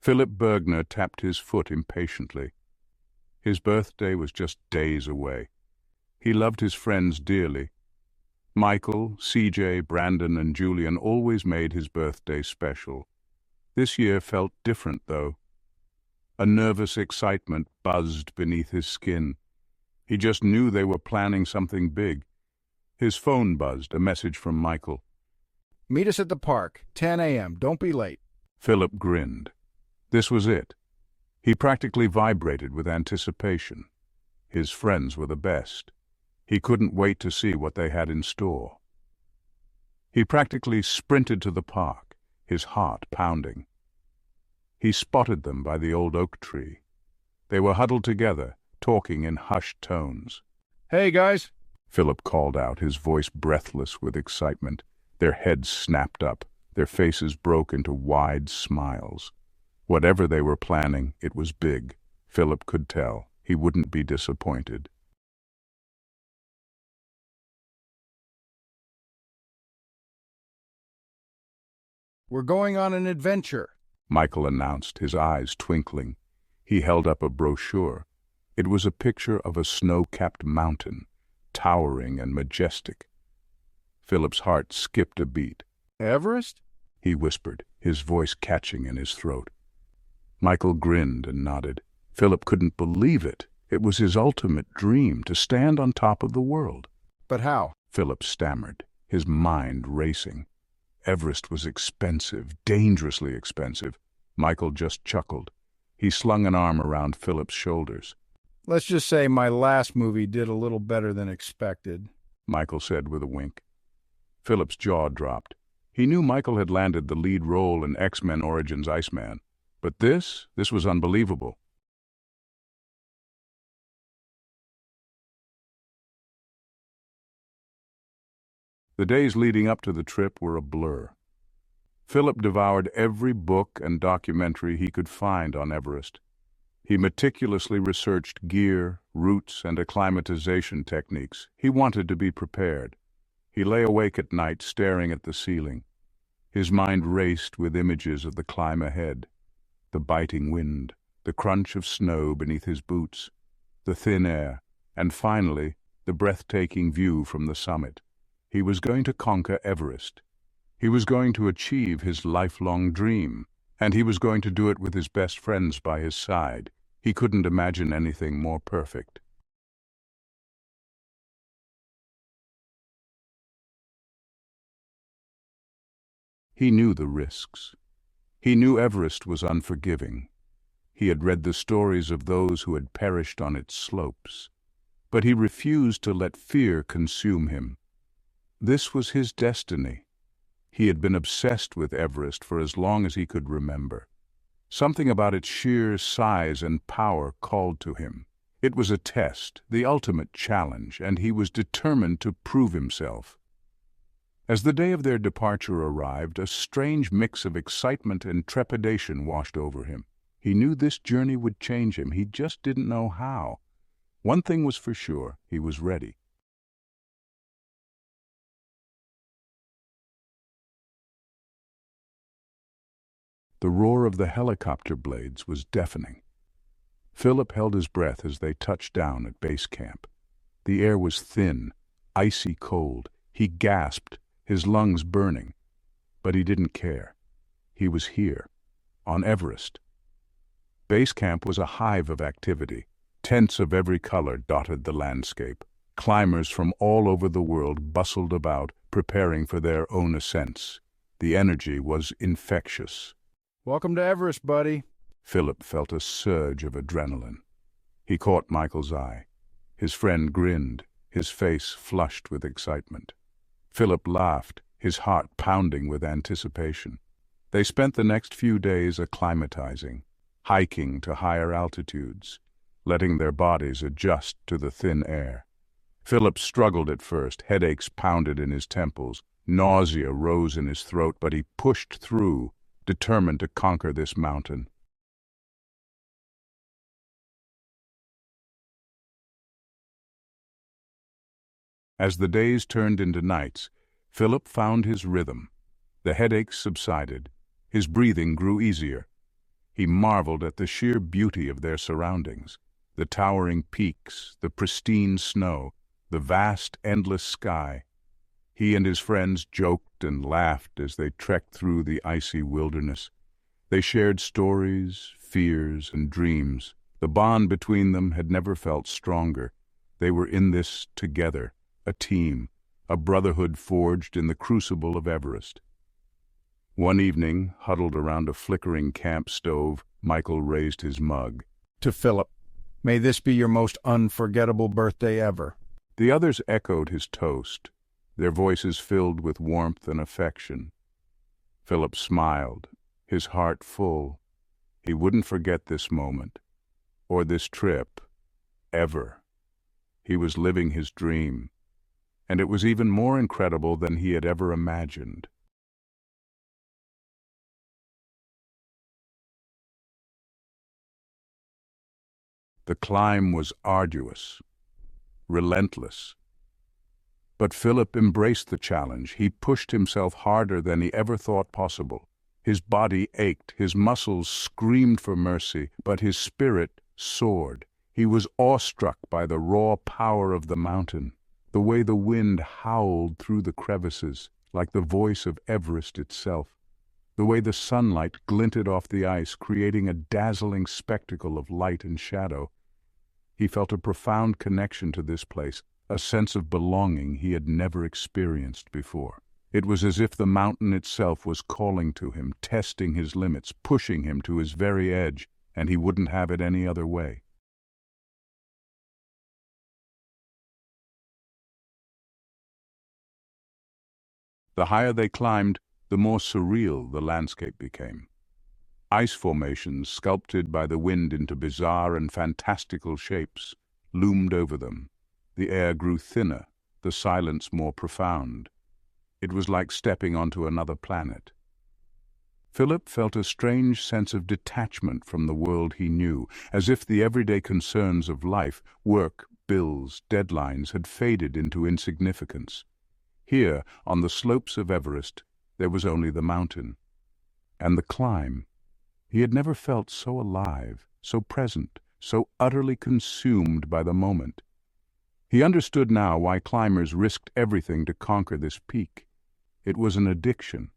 Philip Bergner tapped his foot impatiently. His birthday was just days away. He loved his friends dearly. Michael, CJ, Brandon, and Julian always made his birthday special. This year felt different, though. A nervous excitement buzzed beneath his skin. He just knew they were planning something big. His phone buzzed, a message from Michael. "Meet us at the park, 10 a.m. Don't be late." Philip grinned. This was it. He practically vibrated with anticipation. His friends were the best. He couldn't wait to see what they had in store. He practically sprinted to the park, his heart pounding. He spotted them by the old oak tree. They were huddled together, talking in hushed tones. "Hey, guys!" Philip called out, his voice breathless with excitement. Their heads snapped up, their faces broke into wide smiles. Whatever they were planning, it was big. Philip could tell. He wouldn't be disappointed. "We're going on an adventure," Michael announced, his eyes twinkling. He held up a brochure. It was a picture of a snow-capped mountain, towering and majestic. Philip's heart skipped a beat. "Everest?" he whispered, his voice catching in his throat. Michael grinned and nodded. Philip couldn't believe it. It was his ultimate dream, to stand on top of the world. "But how?" Philip stammered, his mind racing. Everest was expensive, dangerously expensive. Michael just chuckled. He slung an arm around Philip's shoulders. "Let's just say my last movie did a little better than expected," Michael said with a wink. Philip's jaw dropped. He knew Michael had landed the lead role in X-Men Origins Iceman. But this was unbelievable. The days leading up to the trip were a blur. Philip devoured every book and documentary he could find on Everest. He meticulously researched gear, routes, and acclimatization techniques. He wanted to be prepared. He lay awake at night staring at the ceiling. His mind raced with images of the climb ahead. The biting wind, the crunch of snow beneath his boots, the thin air, and finally, the breathtaking view from the summit. He was going to conquer Everest. He was going to achieve his lifelong dream, and he was going to do it with his best friends by his side. He couldn't imagine anything more perfect. He knew the risks. He knew Everest was unforgiving. He had read the stories of those who had perished on its slopes. But he refused to let fear consume him. This was his destiny. He had been obsessed with Everest for as long as he could remember. Something about its sheer size and power called to him. It was a test, the ultimate challenge, and he was determined to prove himself. As the day of their departure arrived, a strange mix of excitement and trepidation washed over him. He knew this journey would change him. He just didn't know how. One thing was for sure, he was ready. The roar of the helicopter blades was deafening. Philip held his breath as they touched down at base camp. The air was thin, icy cold. He gasped, his lungs burning. But he didn't care. He was here, on Everest. Base camp was a hive of activity. Tents of every color dotted the landscape. Climbers from all over the world bustled about, preparing for their own ascents. The energy was infectious. "Welcome to Everest, buddy." Philip felt a surge of adrenaline. He caught Michael's eye. His friend grinned, his face flushed with excitement. Philip laughed, his heart pounding with anticipation. They spent the next few days acclimatizing, hiking to higher altitudes, letting their bodies adjust to the thin air. Philip struggled at first, headaches pounded in his temples, nausea rose in his throat, but he pushed through, determined to conquer this mountain. As the days turned into nights, Philip found his rhythm. The headaches subsided. His breathing grew easier. He marveled at the sheer beauty of their surroundings, the towering peaks, the pristine snow, the vast, endless sky. He and his friends joked and laughed as they trekked through the icy wilderness. They shared stories, fears, and dreams. The bond between them had never felt stronger. They were in this together, a team, a brotherhood forged in the crucible of Everest. One evening, huddled around a flickering camp stove, Michael raised his mug. To Philip, may this be your most unforgettable birthday ever. The others echoed his toast, their voices filled with warmth and affection. Philip smiled, his heart full. He wouldn't forget this moment, or this trip, ever. He was living his dream, and it was even more incredible than he had ever imagined. The climb was arduous, relentless. But Philip embraced the challenge. He pushed himself harder than he ever thought possible. His body ached, his muscles screamed for mercy, but his spirit soared. He was awestruck by the raw power of the mountain, the way the wind howled through the crevices, like the voice of Everest itself, the way the sunlight glinted off the ice, creating a dazzling spectacle of light and shadow. He felt a profound connection to this place, a sense of belonging he had never experienced before. It was as if the mountain itself was calling to him, testing his limits, pushing him to his very edge, and he wouldn't have it any other way. The higher they climbed, the more surreal the landscape became. Ice formations, sculpted by the wind into bizarre and fantastical shapes, loomed over them. The air grew thinner, the silence more profound. It was like stepping onto another planet. Philip felt a strange sense of detachment from the world he knew, as if the everyday concerns of life, work, bills, deadlines, had faded into insignificance. Here, on the slopes of Everest, there was only the mountain. And the climb. He had never felt so alive, so present, so utterly consumed by the moment. He understood now why climbers risked everything to conquer this peak. It was an addiction,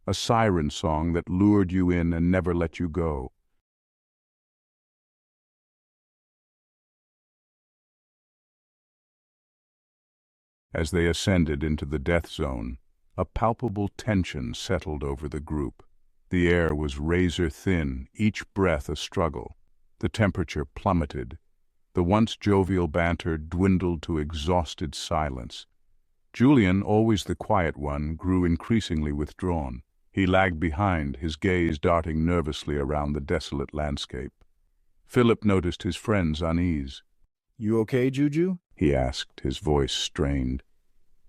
a siren song that lured you in and never let you go. As they ascended into the death zone, a palpable tension settled over the group. The air was razor-thin, each breath a struggle. The temperature plummeted. The once jovial banter dwindled to exhausted silence. Julian, always the quiet one, grew increasingly withdrawn. He lagged behind, his gaze darting nervously around the desolate landscape. Philip noticed his friend's unease. You okay, Juju? He asked, his voice strained.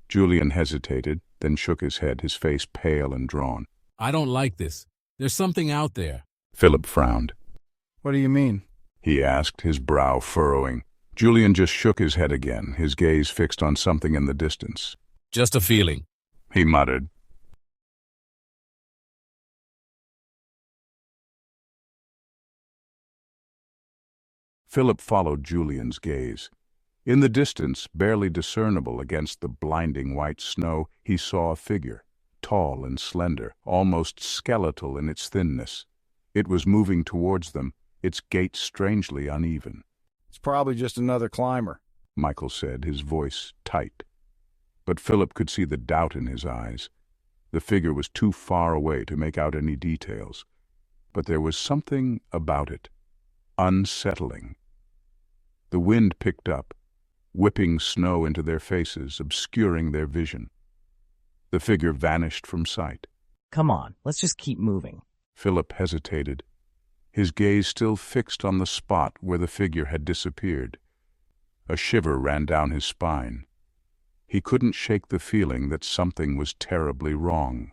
Julian hesitated, then shook his head, his face pale and drawn. I don't like this. There's something out there. Philip frowned. What do you mean? He asked, his brow furrowing. Julian just shook his head again, his gaze fixed on something in the distance. Just a feeling, he muttered. Philip followed Julian's gaze. In the distance, barely discernible against the blinding white snow, he saw a figure, tall and slender, almost skeletal in its thinness. It was moving towards them, its gait strangely uneven. It's probably just another climber, Michael said, his voice tight. But Philip could see the doubt in his eyes. The figure was too far away to make out any details. But there was something about it, unsettling. The wind picked up, whipping snow into their faces, obscuring their vision. The figure vanished from sight. Come on, let's just keep moving. Philip hesitated, his gaze still fixed on the spot where the figure had disappeared. A shiver ran down his spine. He couldn't shake the feeling that something was terribly wrong.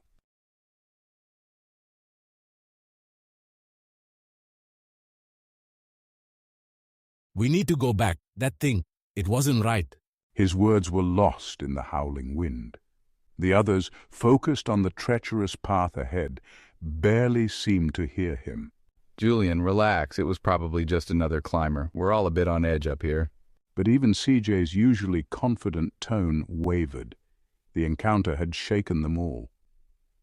We need to go back. That thing, it wasn't right. His words were lost in the howling wind. The others, focused on the treacherous path ahead, barely seemed to hear him. Julian, relax. It was probably just another climber. We're all a bit on edge up here. But even CJ's usually confident tone wavered. The encounter had shaken them all.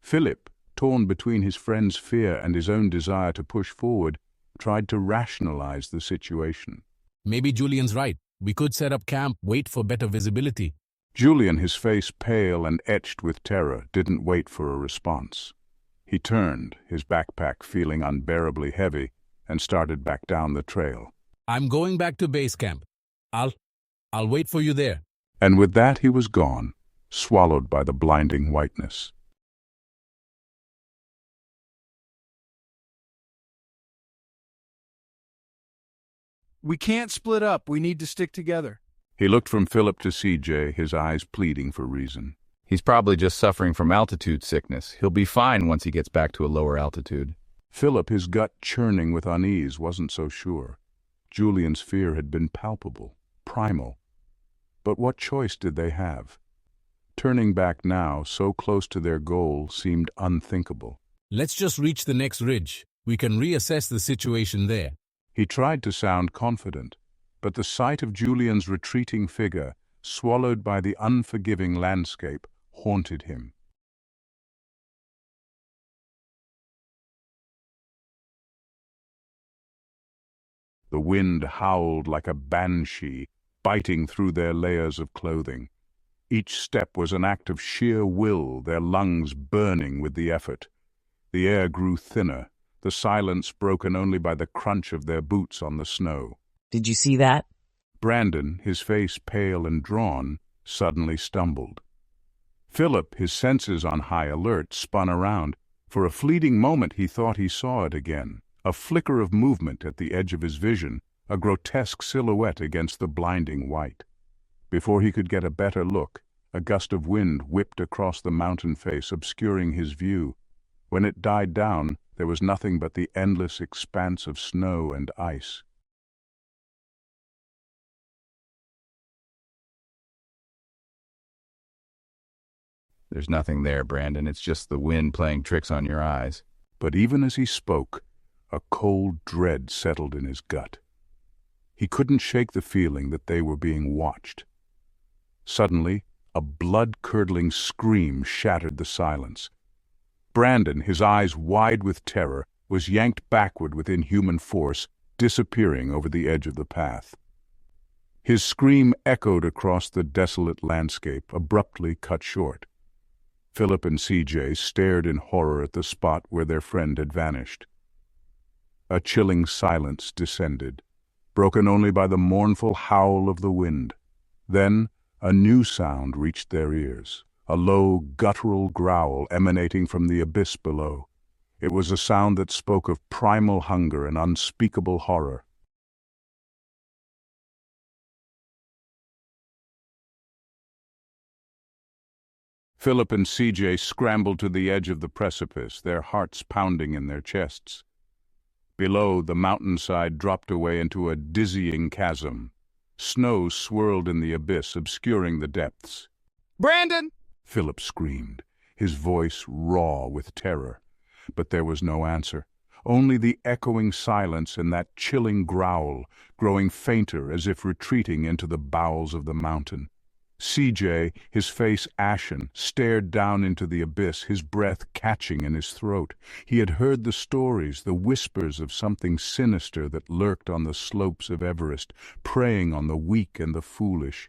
Philip, torn between his friend's fear and his own desire to push forward, tried to rationalize the situation. Maybe Julian's right. We could set up camp, wait for better visibility. Julian, his face pale and etched with terror, didn't wait for a response. He turned, his backpack feeling unbearably heavy, and started back down the trail. I'm going back to base camp. I'll wait for you there. And with that he was gone, swallowed by the blinding whiteness. We can't split up. We need to stick together. He looked from Philip to CJ, his eyes pleading for reason. He's probably just suffering from altitude sickness. He'll be fine once he gets back to a lower altitude. Philip, his gut churning with unease, wasn't so sure. Julian's fear had been palpable, primal. But what choice did they have? Turning back now, so close to their goal, seemed unthinkable. Let's just reach the next ridge. We can reassess the situation there. He tried to sound confident, but the sight of Julian's retreating figure, swallowed by the unforgiving landscape, haunted him. The wind howled like a banshee, biting through their layers of clothing. Each step was an act of sheer will, their lungs burning with the effort. The air grew thinner, the silence broken only by the crunch of their boots on the snow. Did you see that? Brandon, his face pale and drawn, suddenly stumbled. Philip, his senses on high alert, spun around. For a fleeting moment he thought he saw it again. A flicker of movement at the edge of his vision, a grotesque silhouette against the blinding white. Before he could get a better look, a gust of wind whipped across the mountain face, obscuring his view. When it died down, there was nothing but the endless expanse of snow and ice. There's nothing there, Brandon. It's just the wind playing tricks on your eyes. But even as he spoke, a cold dread settled in his gut. He couldn't shake the feeling that they were being watched. Suddenly, a blood-curdling scream shattered the silence. Brandon, his eyes wide with terror, was yanked backward with inhuman force, disappearing over the edge of the path. His scream echoed across the desolate landscape, abruptly cut short. Philip and CJ stared in horror at the spot where their friend had vanished. A chilling silence descended, broken only by the mournful howl of the wind. Then a new sound reached their ears, a low, guttural growl emanating from the abyss below. It was a sound that spoke of primal hunger and unspeakable horror. Philip and CJ scrambled to the edge of the precipice, their hearts pounding in their chests. Below, the mountainside dropped away into a dizzying chasm. Snow swirled in the abyss, obscuring the depths. Brandon! Philip screamed, his voice raw with terror. But there was no answer, only the echoing silence and that chilling growl, growing fainter as if retreating into the bowels of the mountain. CJ, his face ashen, stared down into the abyss, his breath catching in his throat. He had heard the stories, the whispers of something sinister that lurked on the slopes of Everest, preying on the weak and the foolish.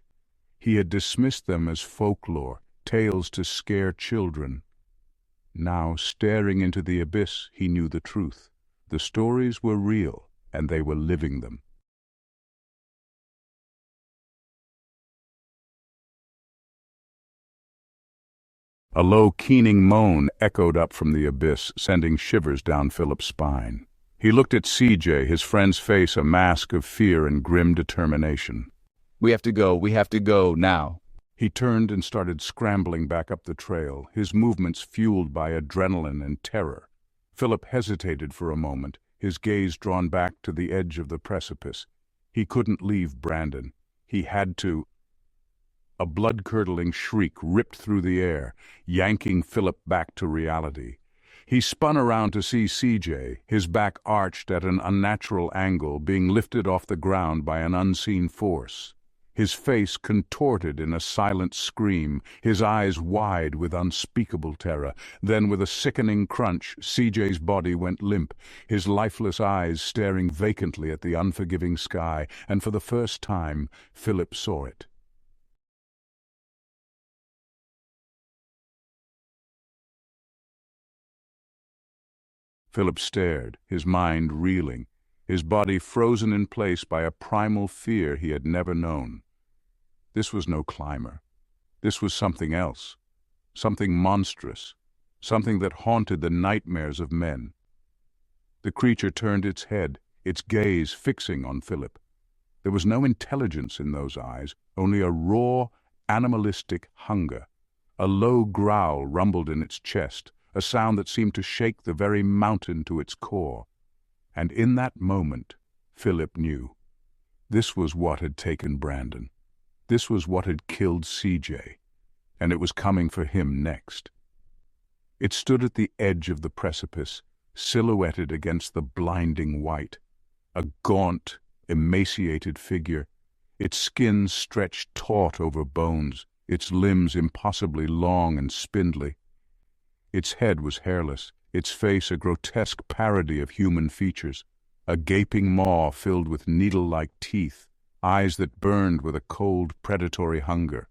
He had dismissed them as folklore, tales to scare children. Now, staring into the abyss, he knew the truth. The stories were real, and they were living them. A low, keening moan echoed up from the abyss, sending shivers down Philip's spine. He looked at CJ, his friend's face a mask of fear and grim determination. We have to go, now. He turned and started scrambling back up the trail, his movements fueled by adrenaline and terror. Philip hesitated for a moment, his gaze drawn back to the edge of the precipice. He couldn't leave Brandon. He had to. A blood-curdling shriek ripped through the air, yanking Philip back to reality. He spun around to see CJ, his back arched at an unnatural angle, being lifted off the ground by an unseen force. His face contorted in a silent scream, his eyes wide with unspeakable terror. Then, with a sickening crunch, CJ's body went limp, his lifeless eyes staring vacantly at the unforgiving sky, and for the first time, Philip saw it. Philip stared, his mind reeling, his body frozen in place by a primal fear he had never known. This was no climber. This was something else, something monstrous, something that haunted the nightmares of men. The creature turned its head, its gaze fixing on Philip. There was no intelligence in those eyes, only a raw, animalistic hunger. A low growl rumbled in its chest, a sound that seemed to shake the very mountain to its core. And in that moment, Philip knew. This was what had taken Brandon. This was what had killed CJ, and it was coming for him next. It stood at the edge of the precipice, silhouetted against the blinding white, a gaunt, emaciated figure, its skin stretched taut over bones, its limbs impossibly long and spindly. Its head was hairless, its face a grotesque parody of human features, a gaping maw filled with needle-like teeth, eyes that burned with a cold, predatory hunger.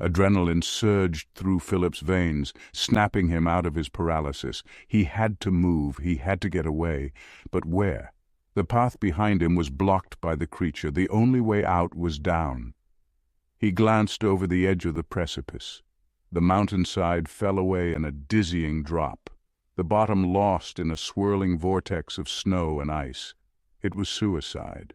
Adrenaline surged through Philip's veins, snapping him out of his paralysis. He had to move, he had to get away. But where? The path behind him was blocked by the creature. The only way out was down. He glanced over the edge of the precipice. The mountainside fell away in a dizzying drop, the bottom lost in a swirling vortex of snow and ice. It was suicide,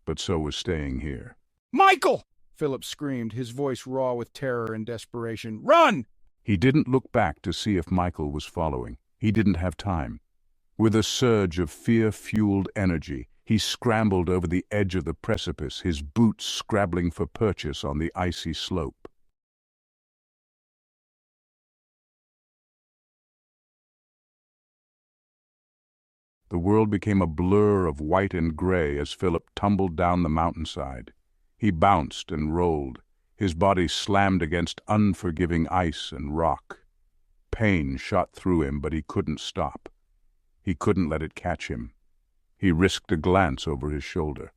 but so was staying here. "Michael!" Philip screamed, his voice raw with terror and desperation. "Run!" He didn't look back to see if Michael was following. He didn't have time. With a surge of fear-fueled energy, he scrambled over the edge of the precipice, his boots scrabbling for purchase on the icy slope. The world became a blur of white and gray as Philip tumbled down the mountainside. He bounced and rolled, his body slammed against unforgiving ice and rock. Pain shot through him, but he couldn't stop. He couldn't let it catch him. He risked a glance over his shoulder.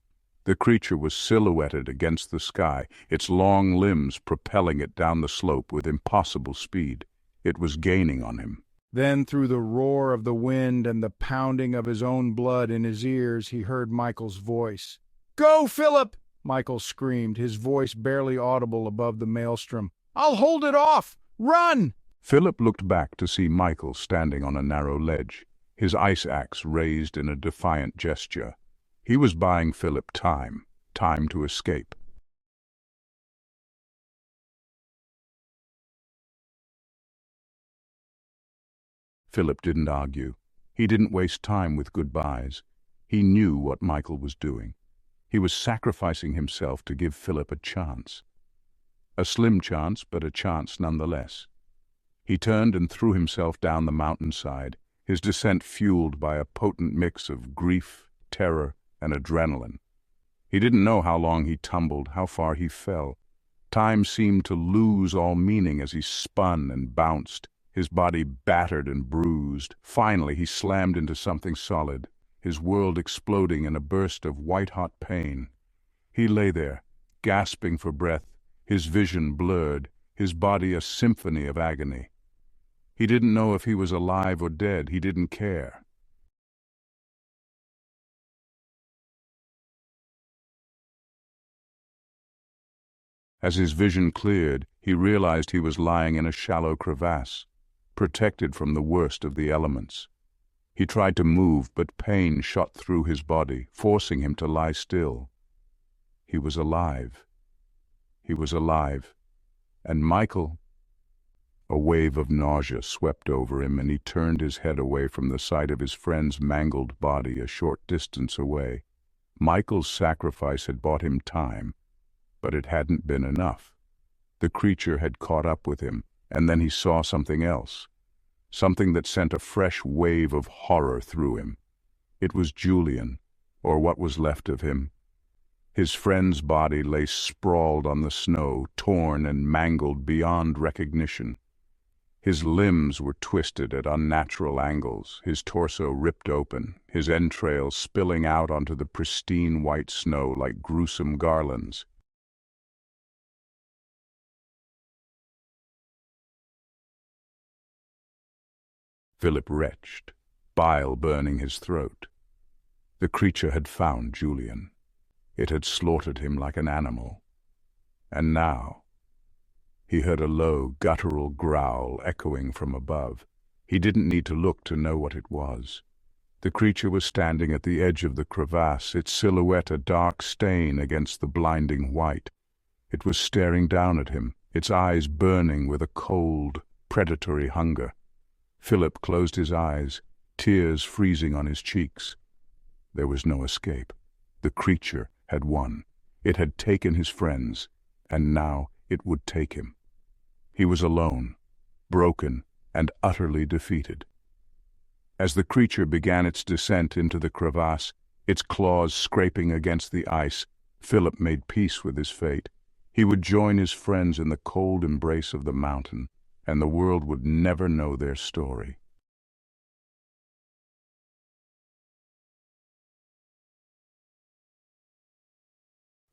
The creature was silhouetted against the sky, its long limbs propelling it down the slope with impossible speed. It was gaining on him. Then, through the roar of the wind and the pounding of his own blood in his ears, he heard Michael's voice. "Go, Philip!" Michael screamed, his voice barely audible above the maelstrom. "I'll hold it off! Run!" Philip looked back to see Michael standing on a narrow ledge, his ice axe raised in a defiant gesture. He was buying Philip time to escape. Philip didn't argue. He didn't waste time with goodbyes. He knew what Michael was doing. He was sacrificing himself to give Philip a chance. A slim chance, but a chance nonetheless. He turned and threw himself down the mountainside, his descent fueled by a potent mix of grief, terror, and adrenaline. He didn't know how long he tumbled, how far he fell. Time seemed to lose all meaning as he spun and bounced, his body battered and bruised. Finally, he slammed into something solid, his world exploding in a burst of white-hot pain. He lay there, gasping for breath, his vision blurred, his body a symphony of agony. He didn't know if he was alive or dead. He didn't care. As his vision cleared, he realized he was lying in a shallow crevasse, protected from the worst of the elements. He tried to move, but pain shot through his body, forcing him to lie still. He was alive. He was alive. And Michael... A wave of nausea swept over him, and he turned his head away from the sight of his friend's mangled body a short distance away. Michael's sacrifice had bought him time. But it hadn't been enough. The creature had caught up with him, and then he saw something else. Something that sent a fresh wave of horror through him. It was Julian, or what was left of him. His friend's body lay sprawled on the snow, torn and mangled beyond recognition. His limbs were twisted at unnatural angles, his torso ripped open, his entrails spilling out onto the pristine white snow like gruesome garlands. Philip retched, bile burning his throat. The creature had found Julian. It had slaughtered him like an animal. And now he heard a low, guttural growl echoing from above. He didn't need to look to know what it was. The creature was standing at the edge of the crevasse, its silhouette a dark stain against the blinding white. It was staring down at him, its eyes burning with a cold, predatory hunger. Philip closed his eyes, tears freezing on his cheeks. There was no escape. The creature had won. It had taken his friends, and now it would take him. He was alone, broken, and utterly defeated. As the creature began its descent into the crevasse, its claws scraping against the ice, Philip made peace with his fate. He would join his friends in the cold embrace of the mountain, and the world would never know their story.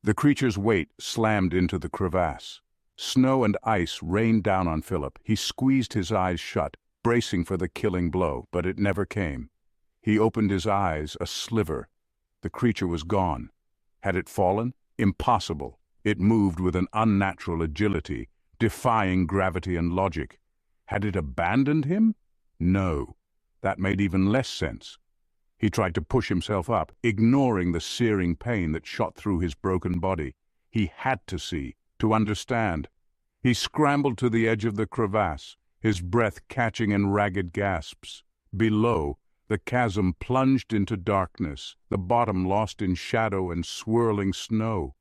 The creature's weight slammed into the crevasse. Snow and ice rained down on Philip. He squeezed his eyes shut, bracing for the killing blow, but it never came. He opened his eyes, a sliver. The creature was gone. Had it fallen? Impossible. It moved with an unnatural agility, defying gravity and logic. Had it abandoned him? No. That made even less sense. He tried to push himself up, ignoring the searing pain that shot through his broken body. He had to see, to understand. He scrambled to the edge of the crevasse, his breath catching in ragged gasps. Below, the chasm plunged into darkness, the bottom lost in shadow and swirling snow.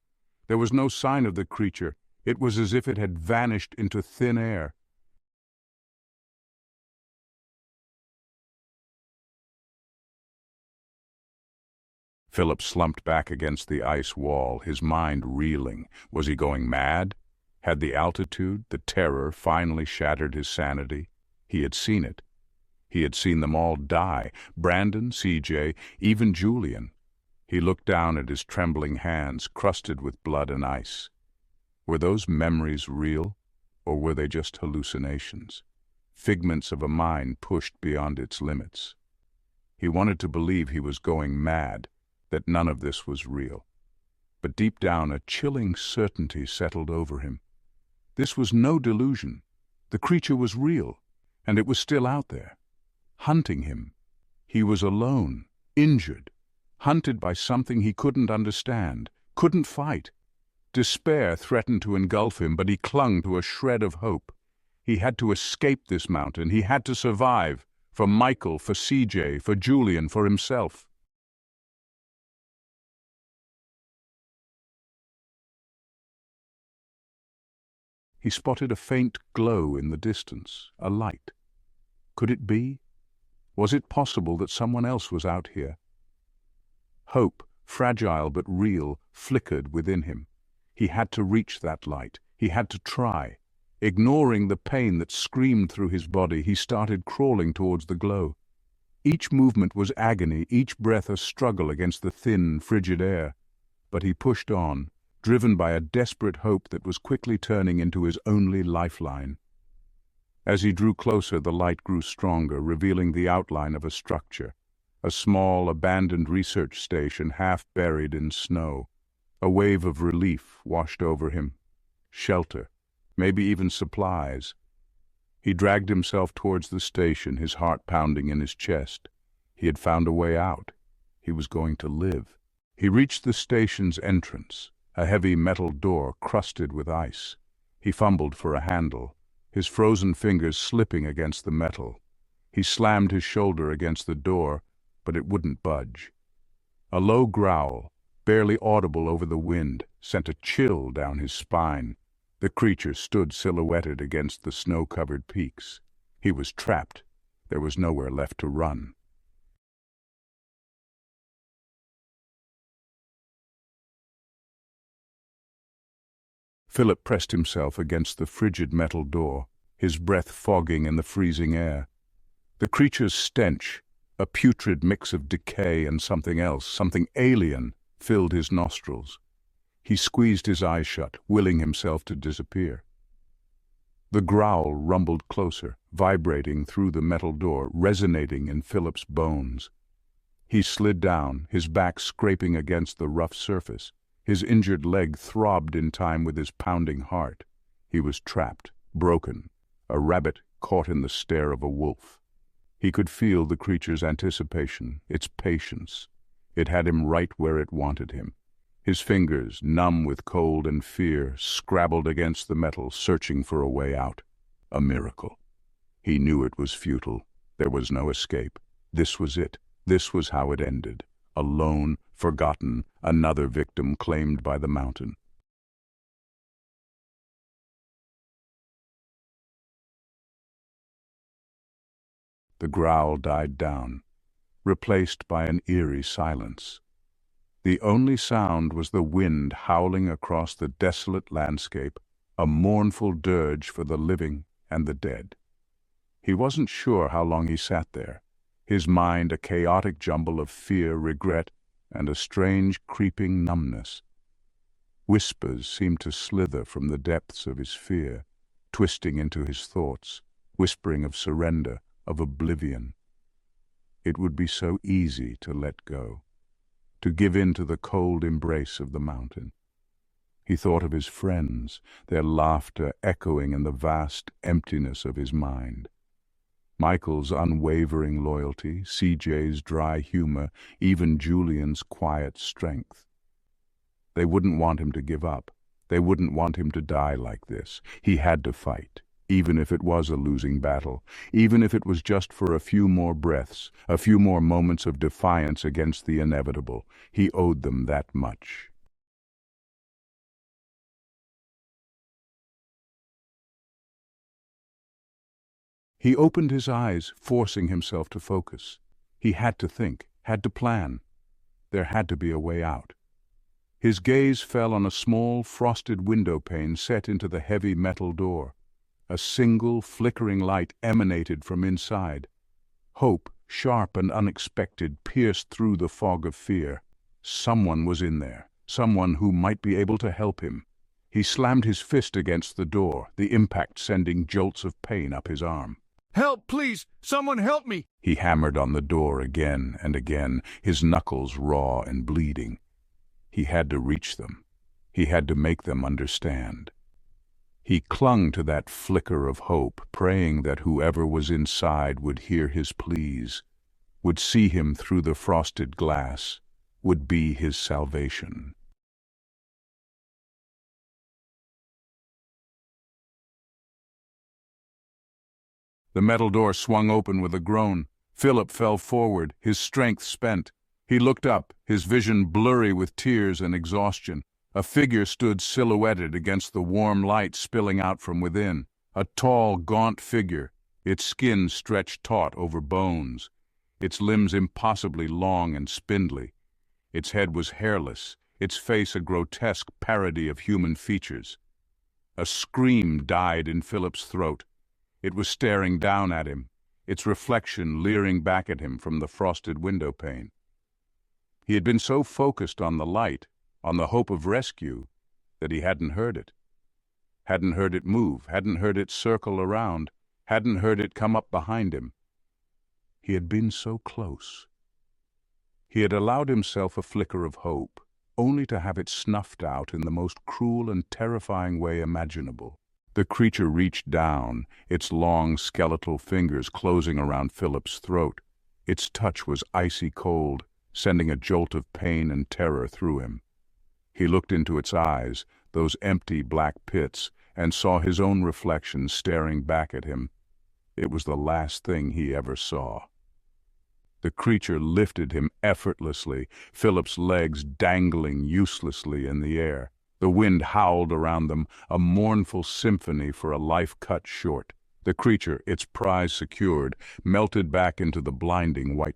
There was no sign of the creature. It was as if it had vanished into thin air. Philip slumped back against the ice wall, his mind reeling. Was he going mad? Had the altitude, the terror, finally shattered his sanity? He had seen it. He had seen them all die, Brandon, CJ, even Julian. He looked down at his trembling hands, crusted with blood and ice. Were those memories real, or were they just hallucinations? Figments of a mind pushed beyond its limits. He wanted to believe he was going mad, that none of this was real. But deep down a chilling certainty settled over him. This was no delusion. The creature was real, and it was still out there, hunting him. He was alone, injured, hunted by something he couldn't understand, couldn't fight. Despair threatened to engulf him, but he clung to a shred of hope. He had to escape this mountain. He had to survive, for Michael, for CJ, for Julian, for himself. He spotted a faint glow in the distance, a light. Could it be? Was it possible that someone else was out here? Hope, fragile but real, flickered within him. He had to reach that light. He had to try. Ignoring the pain that screamed through his body, he started crawling towards the glow. Each movement was agony, each breath a struggle against the thin, frigid air. But he pushed on, driven by a desperate hope that was quickly turning into his only lifeline. As he drew closer, the light grew stronger, revealing the outline of a structure, a small, abandoned research station half buried in snow. A wave of relief washed over him. Shelter, maybe even supplies. He dragged himself towards the station, his heart pounding in his chest. He had found a way out. He was going to live. He reached the station's entrance, a heavy metal door crusted with ice. He fumbled for a handle, his frozen fingers slipping against the metal. He slammed his shoulder against the door, but it wouldn't budge. A low growl, barely audible over the wind, sent a chill down his spine. The creature stood silhouetted against the snow-covered peaks. He was trapped. There was nowhere left to run. Philip pressed himself against the frigid metal door, his breath fogging in the freezing air. The creature's stench, a putrid mix of decay and something else, something alien, filled his nostrils. He squeezed his eyes shut, willing himself to disappear. The growl rumbled closer, vibrating through the metal door, resonating in Philip's bones. He slid down, his back scraping against the rough surface. His injured leg throbbed in time with his pounding heart. He was trapped, broken, a rabbit caught in the stare of a wolf. He could feel the creature's anticipation, its patience. It had him right where it wanted him. His fingers, numb with cold and fear, scrabbled against the metal, searching for a way out. A miracle. He knew it was futile. There was no escape. This was it. This was how it ended. Alone, forgotten, another victim claimed by the mountain. The growl died down, replaced by an eerie silence. The only sound was the wind howling across the desolate landscape, a mournful dirge for the living and the dead. He wasn't sure how long he sat there, his mind a chaotic jumble of fear, regret, and a strange creeping numbness. Whispers seemed to slither from the depths of his fear, twisting into his thoughts, whispering of surrender, of oblivion. It would be so easy to let go, to give in to the cold embrace of the mountain. He thought of his friends, their laughter echoing in the vast emptiness of his mind. Michael's unwavering loyalty, CJ's dry humor, even Julian's quiet strength. They wouldn't want him to give up. They wouldn't want him to die like this. He had to fight, even if it was a losing battle, even if it was just for a few more breaths, a few more moments of defiance against the inevitable. He owed them that much. He opened his eyes, forcing himself to focus. He had to think, had to plan. There had to be a way out. His gaze fell on a small, frosted window pane set into the heavy metal door. A single, flickering light emanated from inside. Hope, sharp and unexpected, pierced through the fog of fear. Someone was in there, someone who might be able to help him. He slammed his fist against the door, the impact sending jolts of pain up his arm. "Help, please! Someone help me!" He hammered on the door again and again, his knuckles raw and bleeding. He had to reach them. He had to make them understand. He clung to that flicker of hope, praying that whoever was inside would hear his pleas, would see him through the frosted glass, would be his salvation. The metal door swung open with a groan. Philip fell forward, his strength spent. He looked up, his vision blurry with tears and exhaustion. A figure stood silhouetted against the warm light spilling out from within. A tall, gaunt figure, its skin stretched taut over bones, its limbs impossibly long and spindly. Its head was hairless, its face a grotesque parody of human features. A scream died in Philip's throat. It was staring down at him, its reflection leering back at him from the frosted window pane. He had been so focused on the light, on the hope of rescue, that he hadn't heard it. Hadn't heard it move, hadn't heard it circle around, hadn't heard it come up behind him. He had been so close. He had allowed himself a flicker of hope, only to have it snuffed out in the most cruel and terrifying way imaginable. The creature reached down, its long skeletal fingers closing around Philip's throat. Its touch was icy cold, sending a jolt of pain and terror through him. He looked into its eyes, those empty black pits, and saw his own reflection staring back at him. It was the last thing he ever saw. The creature lifted him effortlessly, Philip's legs dangling uselessly in the air. The wind howled around them, a mournful symphony for a life cut short. The creature, its prize secured, melted back into the blinding whiteness.